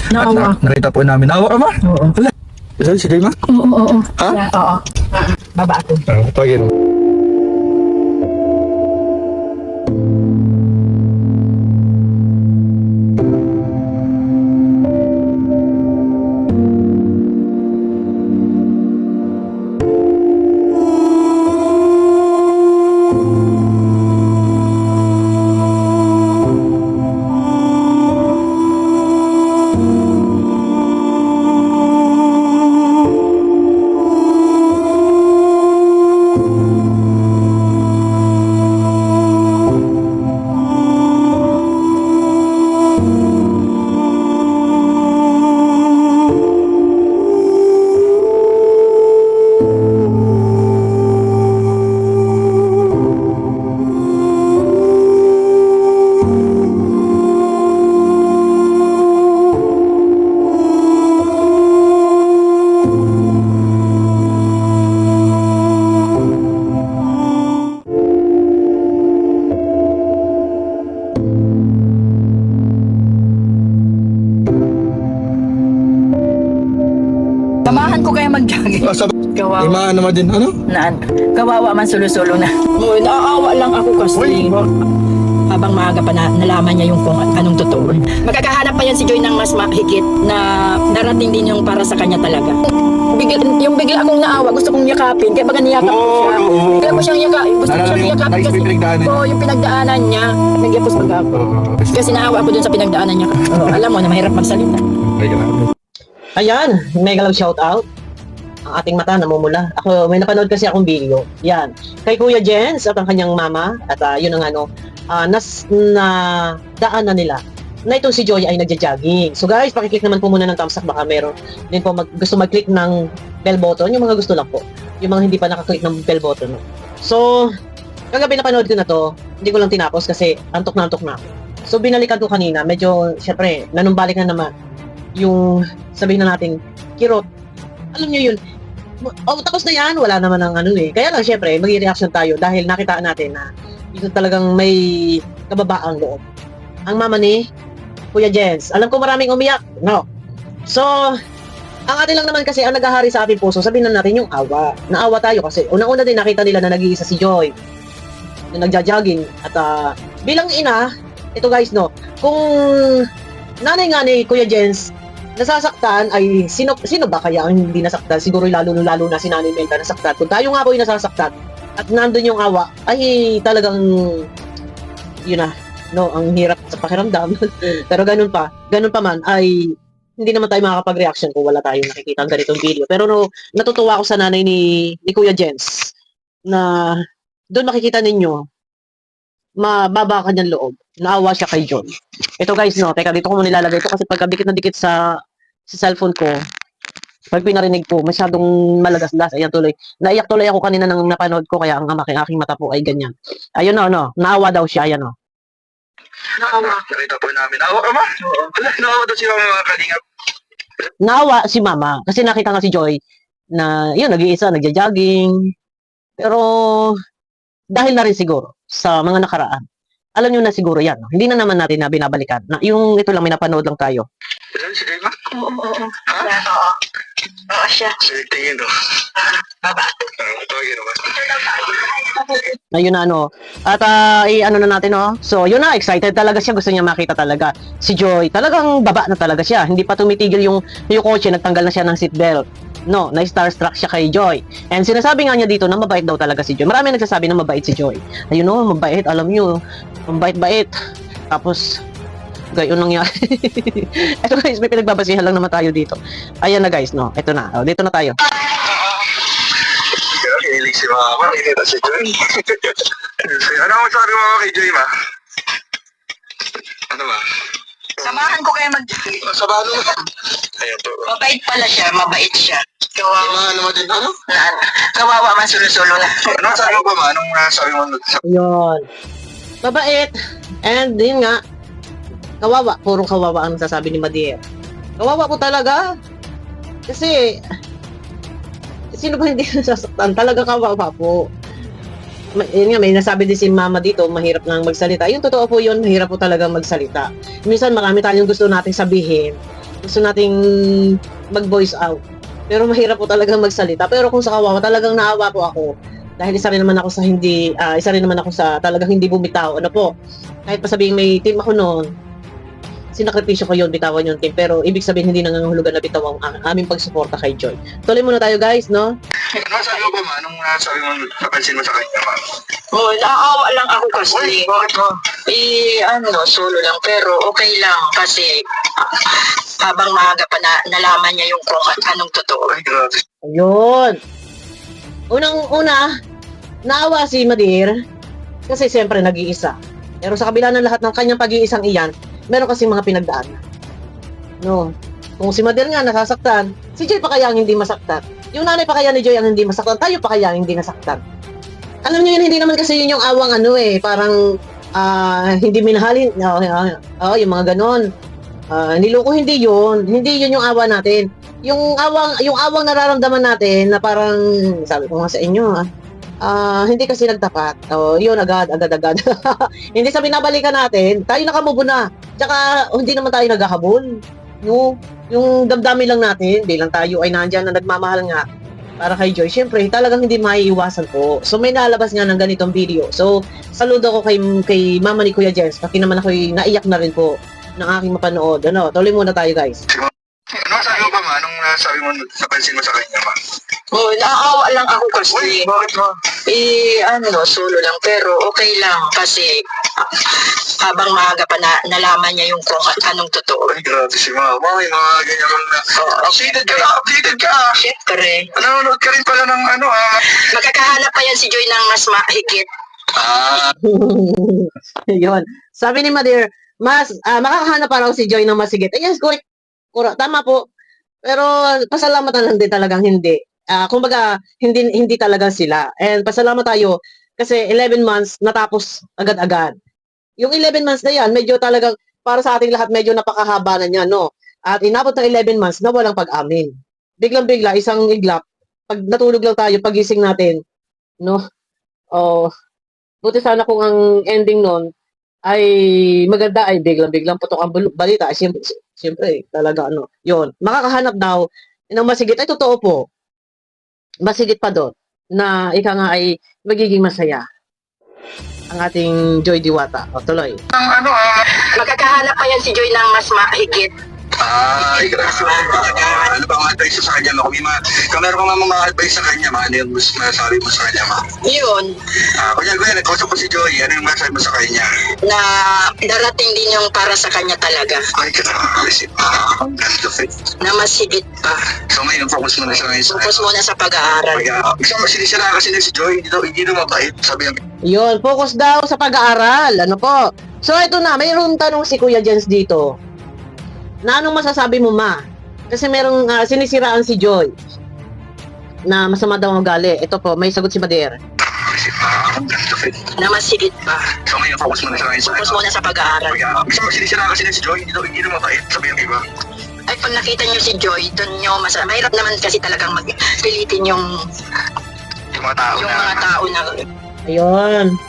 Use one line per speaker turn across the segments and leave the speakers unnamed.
Naawa.
Nakita po namin. Naawa ka ma?
Oo.
Wala. Isa si Joy ma?
Oo.
Ha?
Oo. Baba ako.
Tawagin.
Samahan ko kaya mag-jogging. Kawawa.
Imaan naman din. Ano?
Kawawa man sulo-sulo na. Naaawa lang ako kasi. Habang maaga pa nalaman niya yung kung anong totoo. Magkakahanap pa yan si Joy ng mas mahigit na darating din yung para sa kanya talaga. Yung bigla akong naawa, gusto kong yakapin. Kaya baga niyakap ko siya. Kaya ko siyang yakapin. Gusto ko siyang yakapin kasi yung pinagdaanan niya. Nagyapos baga ako. Kasi naawa ako dun sa pinagdaanan niya. Alam mo na mahirap magsalita.
Ayan, mega love shout out. Ang ating mata namumula. Ako, may napanood kasi akong video. Yan. Kay Kuya Jens at ang kanyang mama. At yun ang daan na nila na itong si Joy ay nagja-jogging. So guys, pakiclick naman po muna ng thumbs up. Baka meron din po gusto mag-click ng bell button. Yung mga gusto lang po. Yung mga hindi pa nakaklik ng bell button. No? So, kagabi napanood ko na to. Hindi ko lang tinapos kasi antok na ako. So, binalikan ko kanina. Medyo, syempre, nanumbalik na naman yung sabihin na natin kirot. Alam nyo yun, tapos na yan, wala naman ang Kaya lang syempre, mag-reaction tayo dahil nakita natin na ito talagang may kababaang loob. Ang mama ni Kuya Jens, alam ko maraming umiyak, no? So, ang atin lang naman kasi ang naghahari sa ating puso, sabihin na natin yung awa. Naawa tayo kasi unang-una din nakita nila na nag-iisa si Joy na nagja-jogging at bilang ina, ito guys no, kung nanay nga ni Kuya Jens nasasaktan ay sino ba kaya ang hindi nasaktan? Siguro lalo na si Nanay Melda nasaktan. Kung tayo nga po yung nasasaktan at nandun yung awa, ay talagang yun na, no, ang hirap sa pakiramdam. Pero ganun pa man ay hindi naman tayo makakapag-reaction kung wala tayong nakikita ang ganitong video. Pero no, natutuwa ako sa nanay ni Kuya Jens na doon makikita ninyo mababa kanyang loob. Naawa siya kay John. Ito guys, no, teka dito ko muna nilalagay ito kasi pagkadikit na dikit sa cellphone ko, pag pinarinig ko, masyadong malagas-las. Ayan tuloy. Naiyak tuloy ako kanina nang napanood ko kaya ang aking mata po ay ganyan. Ayun no, naawa daw siya, ayan no.
Naawa. Nakita po namin. Naawa ka ma? Oo. Naawa daw si mga kalingap.
Naawa si mama kasi nakita nga si Joy na yun, nag-iisa, nagja-jogging. Pero dahil na rin siguro sa mga nakaraan, alam nyo na siguro yan. No? Hindi na naman natin na binabalikan. Na, yung ito lang, may napanood lang tayo.
Ilan si Joy ma?
Oo.
Ha?
Oo. Oo siya.
Sige, tingin no.
Baba.
Tawagin naman.
Ayun na At ano na natin So, yun na, excited talaga siya. Gusto niya makita talaga. Si Joy, talagang baba na talaga siya. Hindi pa tumitigil yung kotse, nagtanggal na siya ng seatbelt. No, na-starstruck siya kay Joy. And sinasabi nga niya dito na mabait daw talaga si Joy. Marami nagsasabi na mabait si Joy. Ayun mabait, alam niyo. Mabait-bait. Tapos, gayon nangyari. Eto guys, may pinagbabasihan lang naman tayo dito. Ayan na guys, no. Ito na. Dito na tayo.
Kilig si mama. Kinita si Joy. Ano ang sabi mo kay Joy ma? Ano ba?
Samahan ko kaya mag-jogging.
Sa balo na. Ayan po.
Mabait pala siya, mabait siya. Kawawa.
Imaan naman din. Ano?
Kawawa man sulo-sulo na.
Anong sabi mo ba ma? Anong sabi mo?
Yun. Mabait. And yun nga, kawawa. Puro kawawa ang nasasabi ni Madier. Kawawa po talaga. Kasi, sino ba hindi nasasaktan? Talaga kawawa po. Yun nga, may nasabi din si mama dito, mahirap nang magsalita. Yung totoo po yun, mahirap po talaga magsalita. Minsan marami tayong gusto nating sabihin. Gusto nating mag-voice out. Pero mahirap po talaga magsalita. Pero kung sa kawawa, talagang naawa po ako. Dahil isa rin naman ako sa talagang hindi bumitaw. Ano po, kahit pa sabihing may team ako noon, sinakripisyo ko yun, bitawan yung team. Pero ibig sabihin, hindi nangangahulugan na bitaw ang aming pagsuporta kay Joy. Tuloy muna tayo guys, no?
Ano sabi mo ba, ma? Anong sabi mo, napansin mo sa kanya, ma?
Oh, naawa lang ako
Uy,
kasi.
bakit mo?
Solo lang. Pero okay lang kasi habang maaga pa nalaman niya yung kung anong totoo.
Ay, grabe.
Ayun. Unang-una, naawa si Madir kasi siyempre nag-iisa. Pero sa kabila ng lahat ng kanyang pag-iisang iyan, meron kasing mga pinagdaanan. No. Kung si Madir nga nasasaktan, si Joy pa kaya ang hindi masaktan? Yung nanay pa kaya ni Joy ang hindi masaktan? Tayo pa kaya ang hindi nasaktan? Alam niyo yun, hindi naman kasi yun yung awang parang hindi minahalin. Yung mga ganon. Niloko, hindi yun yung awa natin. Yung awang nararamdaman natin na parang, sabi ko nga sa inyo, hindi kasi nagtapat. Yun, agad. Hindi sa binabalikan natin, tayo nakamubo na. Tsaka, hindi naman tayo naghahabol. Yung damdamin lang natin, bilang tayo ay nandyan na nagmamahal nga para kay Joy. Siyempre, talagang hindi maiiwasan po. So, may nalabas nga ng ganitong video. So, saludo ko kay mama ni Kuya Jens. Pati naman ako'y naiyak na rin po ng aking mapanood. Tuloy muna tayo guys.
Ano sabi mo ba, ma? Anong sabi mo, napansin mo sa kanya, ma?
Oh, naawa lang ako
Uy,
kasi.
bakit mo?
Solo lang. Pero okay lang kasi habang maaga pa nalaman niya yung kung anong totoo.
Ay, grabe si mama. May mga ganyan lang na. Updated ka.
Siyempre,
Nanonood ka rin pala ng
magkakahanap pa yan si Joy ng mas mahigit.
Yun. Sabi ni Madir, makakahanap pa raw si Joy ng masigit. Yes, correct. Tama po. Pero pasalamatan lang din talagang hindi. Kumbaga, hindi talaga sila. And pasalamat tayo kasi 11 months natapos agad-agad. Yung 11 months na yan, medyo talagang para sa ating lahat medyo napakahaba na niya, no? At inabot ng 11 months na walang pag-amin. Biglang-bigla, isang iglap, pag natulog lang tayo, pagising natin, no? Buti sana kung ang ending nun ay maganda, ay biglang-biglang putok ang balita. Siyempre, talaga yun. Makakahanap daw ng masigit, ay totoo po. Masigit pa doon na ika nga ay magiging masaya ang ating Joy Diwata. Tuloy.
Magkakahanap pa yan si Joy ng mas mahigit.
Ay, grabe. Ano ba ang advice sa kanya, ma? Kung meron ka mga advice sa kanya, ma, ano yung masasabi mo sa kanya, ma?
Yun,
Kunyari, nagkausap ko si Joy, ano yung masasabi mo sa kanya?
na darating din yung para sa kanya talaga.
Ay, grabe si mama.
Na mas higit pa.
So ngayon, focus mo na siya ngayon sa
Focus muna sa pag-aaral.
Gusto mo, sinisira kasi na si Joy, hindi daw mabait. Sabi niya,
Yun, focus daw sa pag-aaral. Ano po? So, ito na. Mayroong tanong si Kuya Jens dito. Na anong masasabi mo, ma? Kasi merong sinisiraan si Joy na masama daw ang ugali. Ito po, may sagot si Madir.
si mama.
Na mas higit pa.
So ngayon, focus mo na siya ngayon sa
Focus muna sa pag-aaral.
Gusto mo, sinisira kasi na si Joy, hindi daw mabait. Sabi niya, iba.
Ay, pag nakita niyo si Joy, doon niyo mahirap naman kasi talagang magpilitin yung
Yung mga tao
na
Ayun.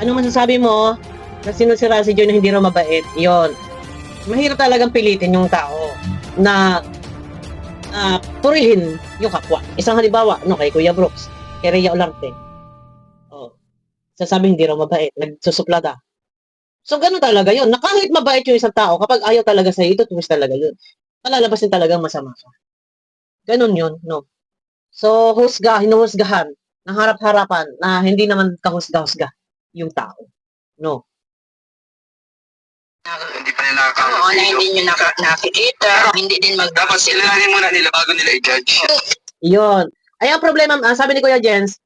Ano masasabi mo na sinusira si Joy na hindi raw mabait? Yun. Mahirap talagang pilitin yung tao na purihin yung kapwa. Isang halimbawa, kay Kuya Brooks, kay Rhea Olarte. Sasabi hindi raw mabait, nagsusuplada. So, ganun talaga yun. Na kahit mabait yung isang tao, kapag ayaw talaga sa'yo, ito twist talaga yun. Malalabasin talagang masama ka. Ganun yun, no? So, hinuhusgahan, ng harap-harapan, na hindi naman kahusga-husga yung tao. No?
Hindi pa nila
Oo, na hindi nyo nakikita, hindi din
Dapat kilalanin muna nila bago nila i-judge.
Yun. Ay, ang problema, sabi ni Kuya Jens,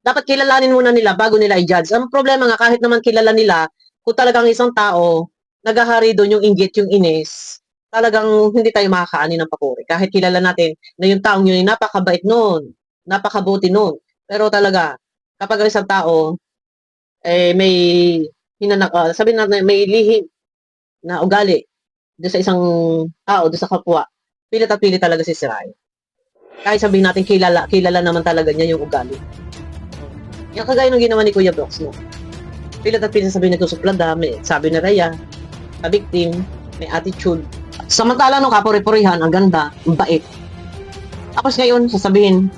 dapat kilalanin muna nila bago nila i-judge. Ang problema nga, kahit naman kilala nila, kung talagang isang tao, naghahari doon yung inggit, yung inis, talagang hindi tayo makakaani ng papuri. Kahit kilala natin na yung taong yun ay napakabait noon, napakabuti noon. Pero talaga, kapag ang isang tao, may sabi natin, may lihim na ugali doon sa isang tao, doon sa kapwa, pilit at pilit talaga si Siray. Kahit sabihin natin kilala naman talaga niya yung ugali. Yung kagaya ng ginawa ni Kuya Brooks, no? Pilit at pilit sabihin nagsusuplada, may sabi na Rhea, victim, may attitude. Samantala nung kapuri-purihan, ang ganda, ang bait. Tapos ngayon, sasabihin,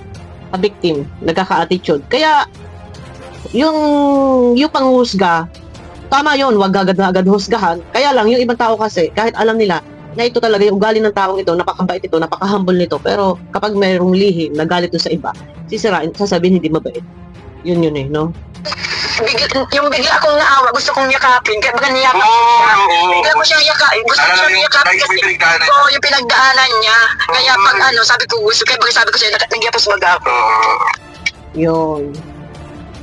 a victim, nagkaka-attitude. Kaya, yung panghusga, tama yun, wag agad-agad husgahan. Kaya lang, yung ibang tao kasi, kahit alam nila, na ito talaga yung ugali ng taong ito, napakabait ito, napaka-humble nito, pero kapag mayroong lihim, nagalit sa iba, sisirain, sasabihin hindi mabait. Yun eh, no?
Yung bigla akong naawa, gusto kong yakapin, kaya baga niyakap bigla ko siyang yakapin, gusto ko siyang yakapin kasi yung pinagdaanan niya. Kaya pag sabi ko gusto, kaya baga sabi ko sa'yo, nagyapos mag-ako.
Yun.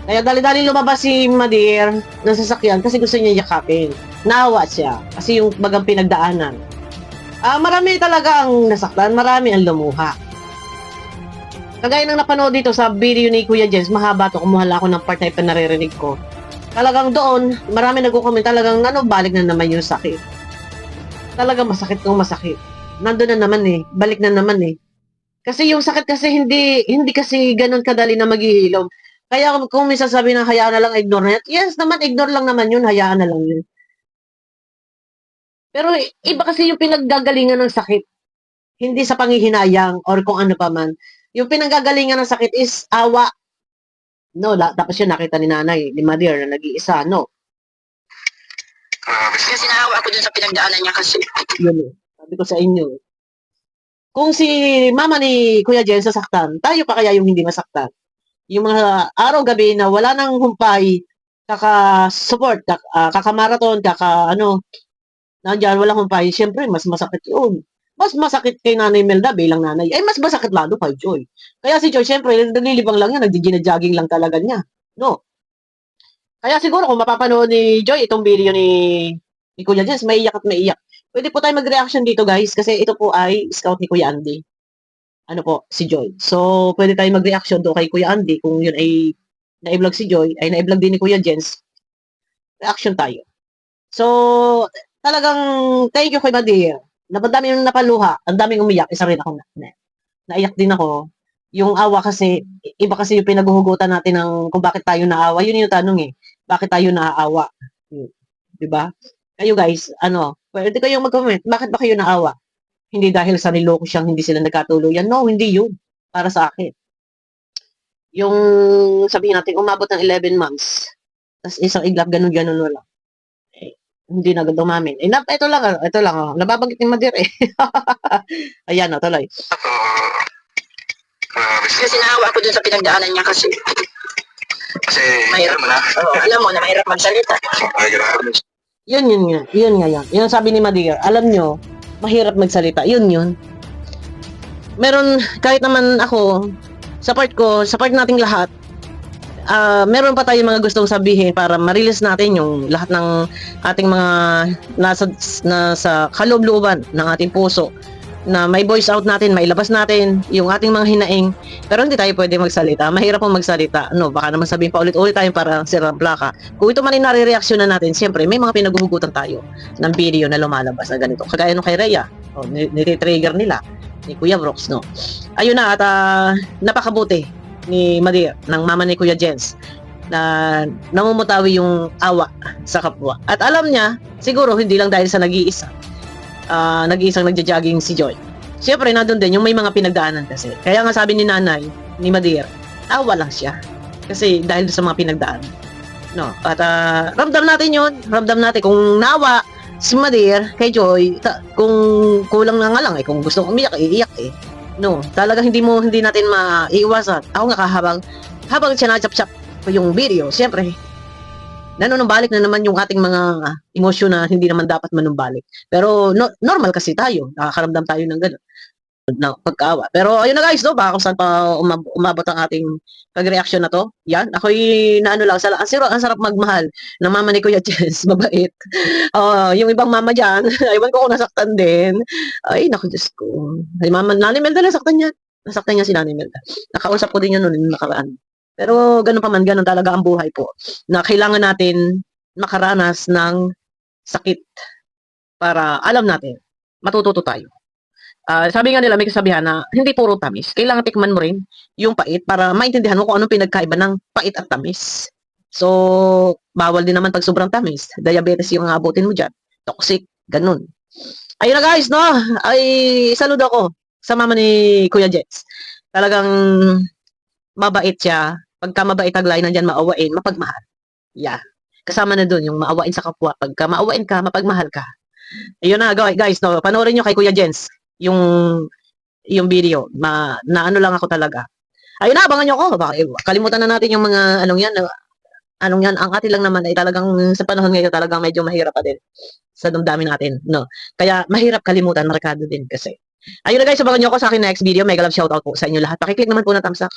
Kaya dali-dali lumabas si Madir ng sasakyan kasi gusto niya yakapin. Naawa siya kasi yung bagang pinagdaanan. Marami talaga ang nasaktan, marami ang lumuha. Kagaya ng napanood dito sa video ni Kuya Jens, mahaba to, kumuha lang ako ng part na ipanaririnig ko. Talagang doon, marami nagko-comment, talagang balik na naman yung sakit. Talagang masakit kung masakit. Nandun na naman eh, balik na naman eh. Kasi yung sakit kasi hindi kasi ganun kadali na maghihilom. Kaya kung minsan sabi na hayaan na lang, ignore na yan. Yes naman, ignore lang naman yun, hayaan na lang yun. Pero iba kasi yung pinaggagalingan ng sakit. Hindi sa panghihinayang or kung ano pa man. Yung pinanggagalingan ng sakit is awa. No, tapos yun nakita ni nanay, ni Madir na nag-iisa, no?
Kasi naawa ako dun sa pinagdaanan niya kasi.
Yun eh. Sabi ko sa inyo. Kung si mama ni Kuya Jen sasaktan, tayo pa kaya yung hindi masaktan? Yung mga araw-gabi na wala nang humpay, kaka-support, kaka-marathon, nandyan, walang humpay, syempre, mas masakit yun. Mas masakit kay Nanay Melda bilang nanay. Ay, mas masakit lalo kay Joy. Kaya si Joy, syempre, nalilibang lang yan, nagdi-jogging lang talaga niya. No? Kaya siguro kung mapapanood ni Joy itong video ni Kuya Jens, maiyak at maiyak. Pwede po tayo mag-reaction dito guys, kasi ito po ay scout ni Kuya Andy. Ano po, si Joy. So, pwede tayo mag-reaction do kay Kuya Andy kung yun ay na-vlog si Joy, ay na-vlog din ni Kuya Jens. Reaction tayo. So, talagang thank you kay Madir. Napandami yung napaluha, ang daming umiyak, isa rin ako naiyak din ako. Yung awa kasi, iba kasi yung pinaghuhugutan natin ng kung bakit tayo naawa. Yun yung tanong eh. Bakit tayo naaawa? Diba? Kayo guys, pwede kayong mag-comment. Bakit ba kayo naawa? Hindi dahil sa niloko siyang hindi sila nagkatuluyan. No, hindi yun. Para sa akin. Yung sabihin natin, umabot ng 11 months. Tapos isang iglap, ganun-ganun wala. Hindi na agad umamin. Ito lang. Nababanggit ni Madir eh. Ayan, tuloy.
Kasi naawa ako dun sa pinagdaanan niya kasi.
Kasi,
Mahirap.
alam mo na.
Alam mo na mahirap magsalita.
Ay, grabe.
Yun nga. Yun ang sabi ni Madir. Alam nyo, mahirap magsalita. Yun. Meron, kahit naman ako, sa part nating lahat, meron pa tayong mga gustong sabihin para ma-release natin yung lahat ng ating mga nasa kaloob-looban ng ating puso na may voice out natin, mailabas natin yung ating mga hinaing, pero hindi tayo pwede magsalita. Mahirap pong magsalita. Baka naman sabihin pa ulit-ulit tayo para sirang plaka. Kung ito man ay nare-reaction na natin, siyempre may mga pinaghuhugutan tayo ng video na lumalabas na ganito. Kagaya nung kay Rhea, niti-trigger nila ni Kuya Brooks, no? Ayun na, at napakabuti ni Madir, ng mama ni Kuya Jens, na namumutawi yung awa sa kapwa. At alam niya, siguro hindi lang dahil sa nag-iisang nagja-jogging si Joy. Siyempre, nandun din yung may mga pinagdaanan kasi. Kaya nga sabi ni nanay, ni Madir, awa lang siya. Kasi dahil sa mga pinagdaanan. No? At ramdam natin yun. Ramdam natin kung nawa si Madir kay Joy, kung kulang na nga lang kung gusto umiyak, iiyak No, talaga hindi natin maiiwasan. Ako nga habang sinachap-chap ko yung video, siyempre, nanunumbalik na naman yung ating mga emosyon na hindi naman dapat manumbalik. Pero normal kasi tayo, nakakaramdam tayo ng gano'n na pagkaawa. Pero ayun na guys, baka kung saan pa umabot ang ating pag-reaction na to. Yan, ako'y ang sarap magmahal ng mama ni Kuya Jens, mabait. Yung ibang mama dyan, aywan ko kung nasaktan din. Ay, naku, Diyos ko. Ay, Nanay Melda, nasaktan niya si Nanay Melda. Nakausap ko din yan noon nakaraan. Pero ganun pa man, ganun talaga ang buhay po. Na kailangan natin makaranas ng sakit para alam natin, matututo tayo. Sabi nga nila, may kasabihan na hindi puro tamis. Kailangan tikman mo rin yung pait para maintindihan mo kung anong pinagkaiba ng pait at tamis. So, bawal din naman pag sobrang tamis. Diabetes yung abutin mo dyan. Toxic, ganun. Ayun na guys, no? Ay, saludo ako sa mama ni Kuya Jets. Talagang mabait siya. Pagka mabait taglay, nandyan maawain, mapagmahal. Yeah. Kasama na dun yung maawain sa kapwa. Pagka maawain ka, mapagmahal ka. Ayun na, guys, no? Panoorin nyo kay Kuya Jens yung video. Na ano lang ako talaga. Ayun na, abangan nyo ako. Kalimutan na natin yung mga anong yan, ang atin lang naman ay talagang sa panahon ngayon talagang medyo mahirap pa din sa damdamin natin, no? Kaya mahirap kalimutan, markado din kasi. Ayun na guys, abangan nyo ako sa akin next video. Mega love shoutout po sa inyo lahat. Pakiclick naman po ng thumbs up.